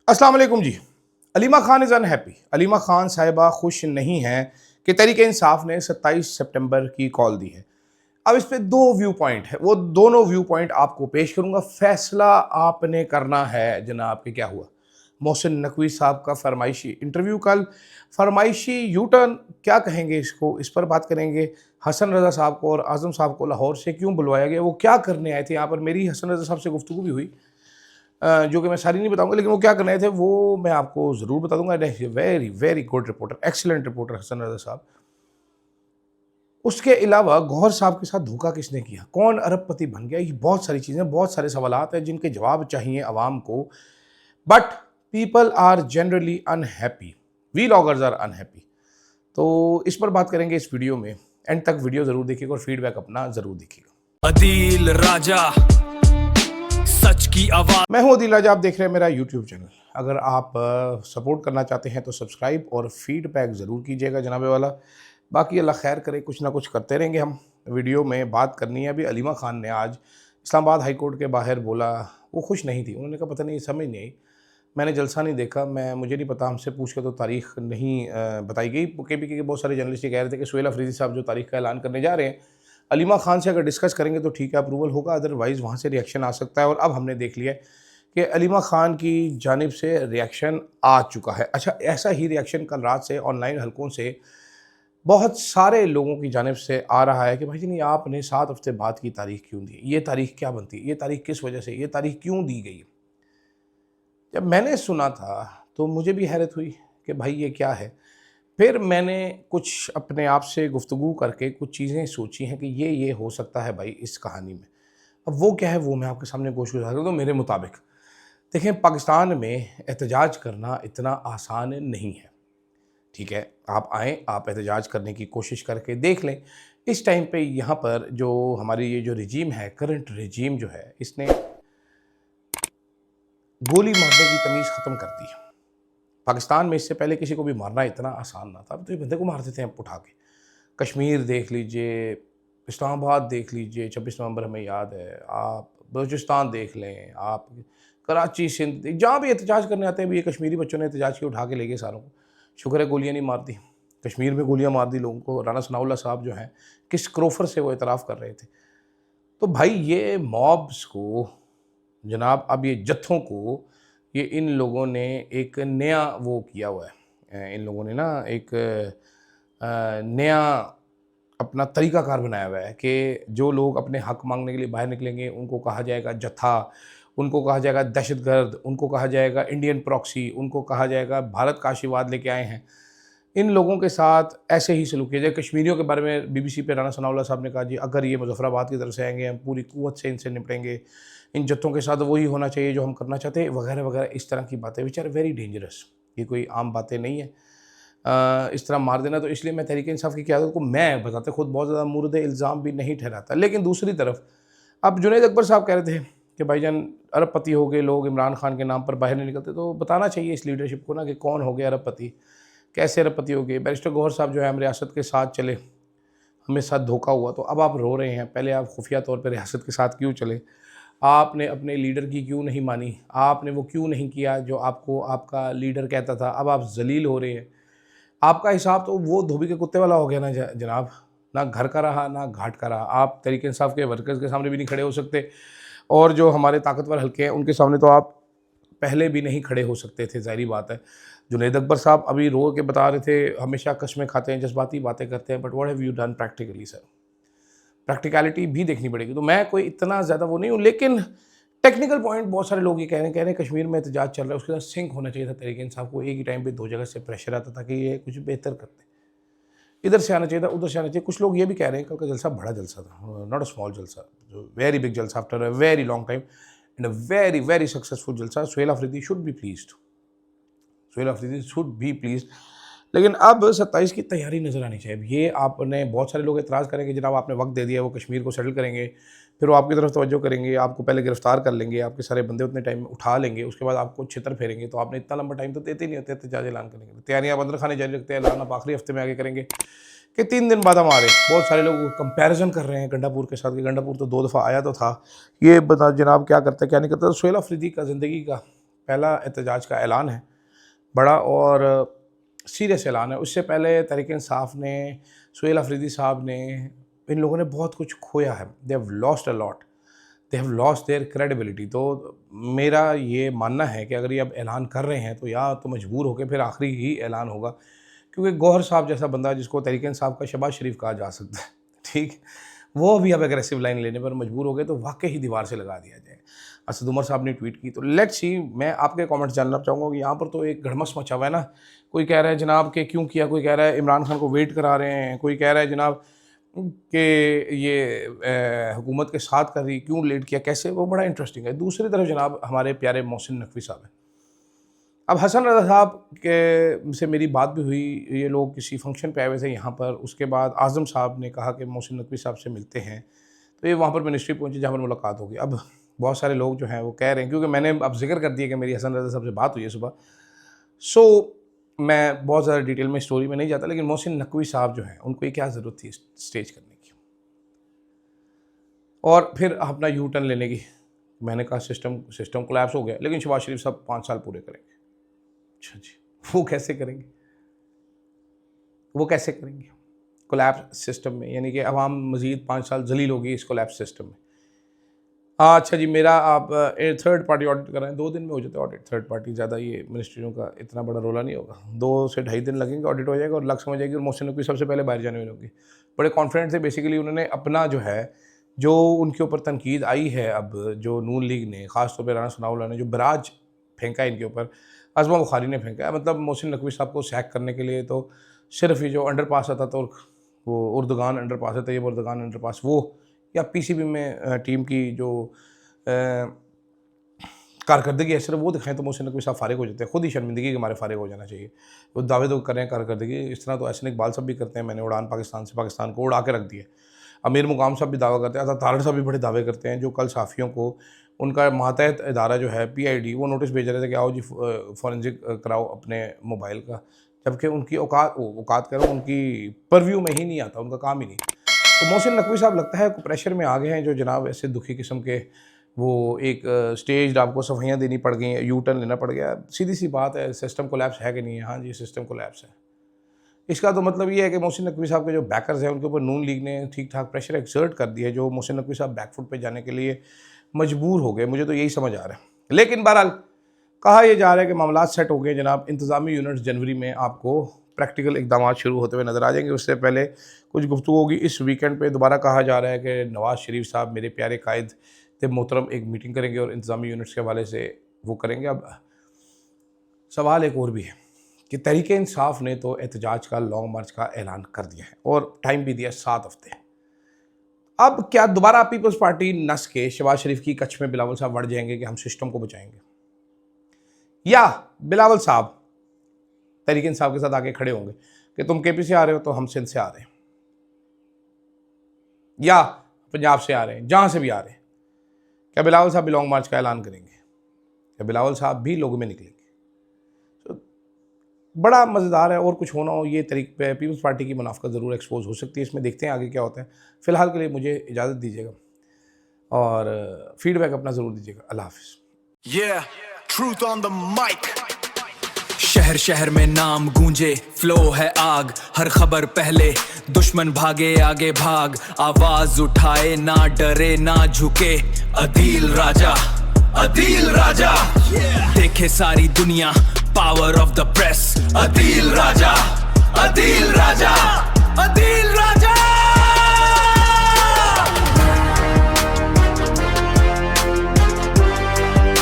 अस्सलाम वालेकुम जी। Alima Khan is unhappy. अलीमा खान साहिबा खुश नहीं हैं कि तहरीक इंसाफ ने 27 सितंबर की कॉल दी है। अब इस पे दो व्यू पॉइंट है, वो दोनों व्यू पॉइंट आपको पेश करूंगा। फैसला आपने करना है जनाब कि क्या हुआ। मोहसिन नकवी साहब का फरमाइशी इंटरव्यू कल, फरमाइशी यू टर्न क्या कहेंगे इसको, इस पर बात करेंगे। हसन रजा साहब को और आजम साहब को लाहौर से क्यों बुलवाया गया, वो क्या करने आए थे यहाँ पर। मेरी हसन रजा साहब से गुफ्तगू भी हुई, जो कि मैं सारी नहीं बताऊंगा, लेकिन वो क्या करने थे वो मैं आपको ज़रूर बता दूंगा। Very very good reporter, excellent reporter Hasan Raza साहब। उसके अलावा गौहर साहब के साथ धोखा किसने किया, कौन अरबपति बन गया, ये बहुत सारी चीज़ें, बहुत सारे सवालात हैं जिनके जवाब चाहिए आवाम को। But people are generally unhappy, we loggers are unhappy. तो इस पर बात करेंगे इस वीडियो में। एंड तक वीडियो ज़रूर देखिएगा और फीडबैक अपना ज़रूर देखिएगा। अदील राजा, सच की आवाज। मैं हूं अदील राजा, आप देख रहे हैं मेरा यूट्यूब चैनल। अगर आप सपोर्ट करना चाहते हैं तो सब्सक्राइब और फीडबैक ज़रूर कीजिएगा जनाबे वाला। बाकी अल्लाह खैर करे, कुछ ना कुछ करते रहेंगे हम। वीडियो में बात करनी है अभी। अलीमा खान ने आज इस्लामाबाद हाई कोर्ट के बाहर बोला, वो खुश नहीं थी। उन्होंने कहा पता नहीं, समझ नहीं आई, मैंने जलसा नहीं देखा, मुझे नहीं पता, हमसे पूछ के तो तारीख नहीं बताई गई। KPK के बहुत सारे जर्नलिस्ट ये कह रहे थे कि सुहेल अफरीदी साहब जो तारीख का ऐलान करने जा रहे हैं, अलीमा खान से अगर डिस्कस करेंगे तो ठीक है, अप्रूवल होगा, अदरवाइज़ वहाँ से रिएक्शन आ सकता है। और अब हमने देख लिया कि अलीमा खान की जानिब से रिएक्शन आ चुका है। अच्छा, ऐसा ही रिएक्शन कल रात से ऑनलाइन हलकों से बहुत सारे लोगों की जानिब से आ रहा है कि भाई जी नहीं, आपने 7 हफ्ते बाद की तारीख क्यों दी, ये तारीख क्या बनती है, ये तारीख किस वजह से, ये तारीख क्यों दी गई। जब मैंने सुना था तो मुझे भी हैरत हुई कि भाई ये क्या है। फिर मैंने कुछ अपने आप से गुफ्तगू करके कुछ चीज़ें सोची हैं कि ये हो सकता है भाई इस कहानी में। अब वो क्या है वो मैं आपके सामने गोश-गुज़ार कर दूँ। मेरे मुताबिक देखें, पाकिस्तान में एहतजाज करना इतना आसान नहीं है। ठीक है, आप आएँ, आप एहतजाज करने की कोशिश करके देख लें। इस टाइम पे यहाँ पर जो हमारी ये जो रिजीम है, करंट रिजीम जो है, इसने गोली मारने की तमीज़ ख़त्म कर दी है। पाकिस्तान में इससे पहले किसी को भी मारना इतना आसान ना था। अब तो ये बंदे को मार देते हैं उठा के। कश्मीर देख लीजिए, इस्लामाबाद देख लीजिए, 26 नवंबर हमें याद है। आप बलूचिस्तान देख लें, आप कराची, सिंध, जहाँ भी एहतजाज करने आते हैं, भी ये कश्मीरी बच्चों ने एहतजाज किया, उठा के ले गए सारों को। शुक्र है गोलियाँ नहीं मार दी। कश्मीर में गोलियाँ मार दी लोगों को। राना सनाउल्लाह साहब जो हैं, किस क्रोफर से वो एतराफ़ कर रहे थे। तो भाई ये मॉब्स को जनाब, अब ये जत्थों को, ये इन लोगों ने एक नया वो किया हुआ है। इन लोगों ने ना एक नया अपना तरीक़ाकार बनाया हुआ है कि जो लोग अपने हक़ मांगने के लिए बाहर निकलेंगे उनको कहा जाएगा जत्था, उनको कहा जाएगा दहशतगर्द, उनको कहा जाएगा इंडियन प्रॉक्सी, उनको कहा जाएगा भारत का आशीर्वाद लेके आए हैं। इन लोगों के साथ ऐसे ही सलूक किया जाए। कश्मीरियों के बारे में BBC पे राना सनाउल्लाह साहब ने कहा, जी अगर ये मुज़फ़्फ़राबाद की तरफ से आएंगे हम पूरी क़ुव्वत से इनसे निपटेंगे, इन जत्थों के साथ वही होना चाहिए जो हम करना चाहते हैं, वगैरह वगैरह। इस तरह की बातें विच आर वेरी डेंजरस। ये कोई आम बातें नहीं है। इस तरह मार देना, तो इसलिए मैं तहरीक इंसाफ की क़यादत को मैं बताते खुद बहुत ज़्यादा मुर्द इल्ज़ाम भी नहीं ठहराता। लेकिन दूसरी तरफ अब जुनैद अकबर साहब कह रहे थे कि भाईजान अरबपति हो गए लोग, इमरान खान के नाम पर बाहर नहीं निकलते, तो बताना चाहिए इस लीडरशिप को ना कि कौन हो गया अरबपति, कैसे अरबपति हो गए। बैरिस्टर गौहर साहब जो है हम रियासत के साथ चले, हमें साथ धोखा हुआ, तो अब आप रो रहे हैं। पहले आप खुफिया तौर पर रियासत के साथ क्यों चले, आपने अपने लीडर की क्यों नहीं मानी, आपने वो क्यों नहीं किया जो आपको आपका लीडर कहता था। अब आप जलील हो रहे हैं। आपका हिसाब तो वो धोबी के कुत्ते वाला हो गया ना जनाब, ना घर का रहा ना घाट का रहा। आप तहरीक इंसाफ के वर्कर्स के सामने भी नहीं खड़े हो सकते, और जो हमारे ताकतवर हल्के हैं उनके सामने तो आप पहले भी नहीं खड़े हो सकते थे, ज़ाहिर बात है। जुनैद अकबर साहब अभी रो के बता रहे थे, हमेशा कस्में खाते हैं, जज्बाती बातें करते हैं, but what have you done practically sir. Practicality भी देखनी पड़ेगी। तो मैं कोई इतना ज़्यादा वो नहीं हूँ, लेकिन टेक्निकल पॉइंट बहुत सारे लोग ये कह रहे हैं कश्मीर में एहतजाज चल रहा है, उसके साथ सिंक होना चाहिए था तहरीक इंसाफ को। एक ही टाइम पे 2 जगह से प्रेशर आता था कि ये कुछ बेहतर करते, इधर से आना चाहिए था, उधर से आना चाहिए। कुछ लोग ये भी कह रहे हैं कल का जलसा बड़ा जलसा था, नॉट अ स्मॉल जलसा, वेरी बिग जलसा after a very long time and a very very successful जलसा। Suhail Afridi should be pleased, Suhail Afridi should be pleased. लेकिन अब 27 की तैयारी नज़र आनी चाहिए। अब ये आपने, बहुत सारे लोग एतराज़ करेंगे जनाब आपने वक्त दे दिया, वो कश्मीर को सेटल करेंगे, फिर वो आपकी तरफ तवज्जो करेंगे, आपको पहले गिरफ्तार कर लेंगे, आपके सारे बंदे उतने टाइम में उठा लेंगे, उसके बाद आपको छितर फेरेंगे। तो आपने इतना लंबा टाइम तो देते नहीं होते एहतजाज ऐलान करने के लिए। तैयारियाँ बंदर खाने जारी रखते हैं, ऐलान आप आखिरी हफ्ते में आगे करेंगे कि 3 दिन बाद हम आ रहे हैं। बहुत सारे लोग कंपैरिजन कर रहे हैं गंडापुर के साथ कि गंडापुर तो 2 दफ़ा आया तो था, ये बता जनाब क्या करता है क्या नहीं करता। तो सुहेल अफरीदी का ज़िंदगी का पहला एहतजाज का ऐलान है, बड़ा और सीरियस ऐलान है। उससे पहले तहरीक इंसाफ ने, सुहेल अफरीदी साहब ने, इन लोगों ने बहुत कुछ खोया है। They have lost a lot, they have lost their credibility. तो मेरा ये मानना है कि अगर ये अब ऐलान कर रहे हैं तो या तो मजबूर होकर फिर आखिरी ही ऐलान होगा, क्योंकि गौहर साहब जैसा बंदा जिसको तहरीक इंसाफ का शहबाज शरीफ कहा जा सकता है, ठीक, वो भी अब एग्रेसिव लाइन लेने पर मजबूर हो गए तो वाकई ही दीवार से लगा दिया जाए। असद उमर साहब ने ट्वीट की, तो लेट्स सी। मैं आपके कमेंट्स जानना चाहूँगा कि यहाँ पर तो एक घड़मस मचा हुआ है ना। कोई कह रहा है जनाब कि क्यों किया, कोई कह रहा है इमरान खान को वेट करा रहे हैं, कोई कह रहा है जनाब कि ये हुकूमत के साथ कर रही, क्यों लेट किया, कैसे, वो बड़ा इंटरेस्टिंग है। दूसरी तरफ जनाब हमारे प्यारे मोहसिन नकवी साहब हैं। अब हसन रज़ा साहब के से मेरी बात भी हुई, ये लोग किसी फंक्शन पे आए हुए थे यहाँ पर। उसके बाद आज़म साहब ने कहा कि मोहसिन नकवी साहब से मिलते हैं, तो ये वहाँ पर मिनिस्ट्री पहुँचे जहाँ पर मुलाकात होगी। अब बहुत सारे लोग जो हैं वो कह रहे हैं, क्योंकि मैंने अब जिक्र कर दिया कि मेरी हसन रज़ा साहब से बात हुई है सुबह, सो मैं बहुत ज़्यादा डिटेल में स्टोरी में नहीं जाता, लेकिन मोहसिन नकवी साहब जो हैं उनको ये क्या ज़रूरत थी स्टेज करने की और फिर अपना यू टर्न लेने की। मैंने कहा सिस्टम कोलैप्स हो गया, लेकिन शहबाज शरीफ साहब 5 साल पूरे करेंगे। अच्छा जी, वो कैसे करेंगे, वो कैसे करेंगे कोलैप्स सिस्टम में, यानी कि अवाम मज़ीद 5 साल जलील होगी इस कोलैप्स सिस्टम में। अच्छा जी, मेरा आप थर्ड पार्टी ऑडिट कराएं, 2 दिन में हो जाता है ऑडिट। थर्ड पार्टी ज़्यादा ये मिनिस्ट्रियों का इतना बड़ा रोला नहीं होगा, 2 से ढाई दिन लगेंगे, ऑडिट हो जाएगा और लग समझ जाएगी। और मोहसिन नकवी सबसे पहले बाहर जाने वाले होंगे, बड़े कॉन्फिडेंट थे। बेसिकली उन्होंने अपना जो उनके ऊपर तनकीद आई है, अब जो नून लीग ने, ख़ासतौर पर राना सनाउल्लाह ने जो बराज फेंका है इनके ऊपर, अज़मा बुखारी ने फेंका है। मतलब मोहसिन नकवी साहब को सैक करने के लिए तो सिर्फ ये जो अंडर पास आता था, वो उर्दगान अंडर पास है, तैयब उर्दगान अंडर पास, वो या पीसीबी में टीम की जो कारकर्दगी है सिर्फ वो दिखाएं तो मोहसिन नकवी साहब फारिग हो जाते हैं। खुद ही शर्मिंदगी के मारे फारिग हो जाना चाहिए। वो दावे तो कर रहे हैं कारकर्दगी, इस तरह तो एहसन इकबाल साहब भी करते हैं, मैंने उड़ान पाकिस्तान से पाकिस्तान को उड़ा के रख दिया। अमीर मुकाम साहब भी दावा करते हैं, अता तारड़ साहब भी बड़े दावे करते हैं, जो कल साफ़ियों को उनका मातहत इदारा जो है PID, वो नोटिस भेज रहे थे कि आओ जी फॉरेंसिक कराओ अपने मोबाइल का, जबकि उनकी औकात कह रहा हूँ, उनकी परव्यू में ही नहीं आता, उनका काम ही नहीं। तो मोहसिन नकवी साहब लगता है प्रेशर में आ गए हैं, जो जनाब ऐसे दुखी किस्म के, वो एक स्टेज आपको सफाइयाँ देनी पड़ गई, यू टर्न लेना पड़ गया। सीधी सी बात है, सिस्टम कोलैप्स है कि नहीं है? हाँ जी, सिस्टम कोलैप्स है। इसका तो मतलब ये है कि मोहसिन नकवी साहब के जो बैकर्स हैं उनके ऊपर नून लीग ने ठीक ठाक प्रेशर एक्सर्ट कर दिया है, जो मोहसिन नकवी साहब बैकफुट पे जाने के लिए मजबूर हो गए। मुझे तो यही समझ आ रहा है। लेकिन बहरहाल कहा यह जा रहा है कि मामला सेट हो गए जनाब। इंतज़ामी यूनिट्स जनवरी में आपको प्रैक्टिकल इकदाम शुरू होते हुए नज़र आ जाएंगे। उससे पहले कुछ गुफ्तगू होगी इस वीकेंड पे। दोबारा कहा जा रहा है कि नवाज़ शरीफ साहब, मेरे प्यारे कायद ते मोहतरम, एक मीटिंग करेंगे और इंतज़ामी यूनिट्स के हवाले से वो करेंगे। अब सवाल एक और भी है कि तहरीक इंसाफ ने तो एहतजाज का, लॉन्ग मार्च का ऐलान कर दिया है और टाइम भी दिया 7 हफ्ते। अब क्या दोबारा पीपल्स पार्टी नस के शहबाज शरीफ की कच्छ में बिलावल साहब बढ़ जाएंगे कि हम सिस्टम को बचाएंगे, या बिलावल साहब तहरीक इंसाफ के साथ आके खड़े होंगे कि तुम KP से आ रहे हो तो हम सिंध से आ रहे हैं, या पंजाब से आ रहे हैं, जहां से भी आ रहे हैं? क्या बिलावल साहब भी लॉन्ग मार्च का ऐलान करेंगे? क्या बिलावल साहब भी लोगों में निकलेंगे? तो बड़ा मज़ेदार है। और कुछ होना हो, ये तरीक पे पीपल्स पार्टी की मुनाफिकत ज़रूर एक्सपोज हो सकती है। इसमें देखते हैं आगे क्या होता है। फ़िलहाल के लिए मुझे इजाज़त दीजिएगा और फीडबैक अपना ज़रूर दीजिएगा। अल्लाह हाफ़िज़। Yeah, truth on the mic. शहर शहर में नाम गूंजे, फ्लो है आग, हर खबर पहले, दुश्मन भागे आगे भाग, आवाज उठाए ना डरे ना झुके, अदील राजा, अदील राजा, देखे सारी दुनिया, power of the press, Adeel Raja, Adeel Raja, Adeel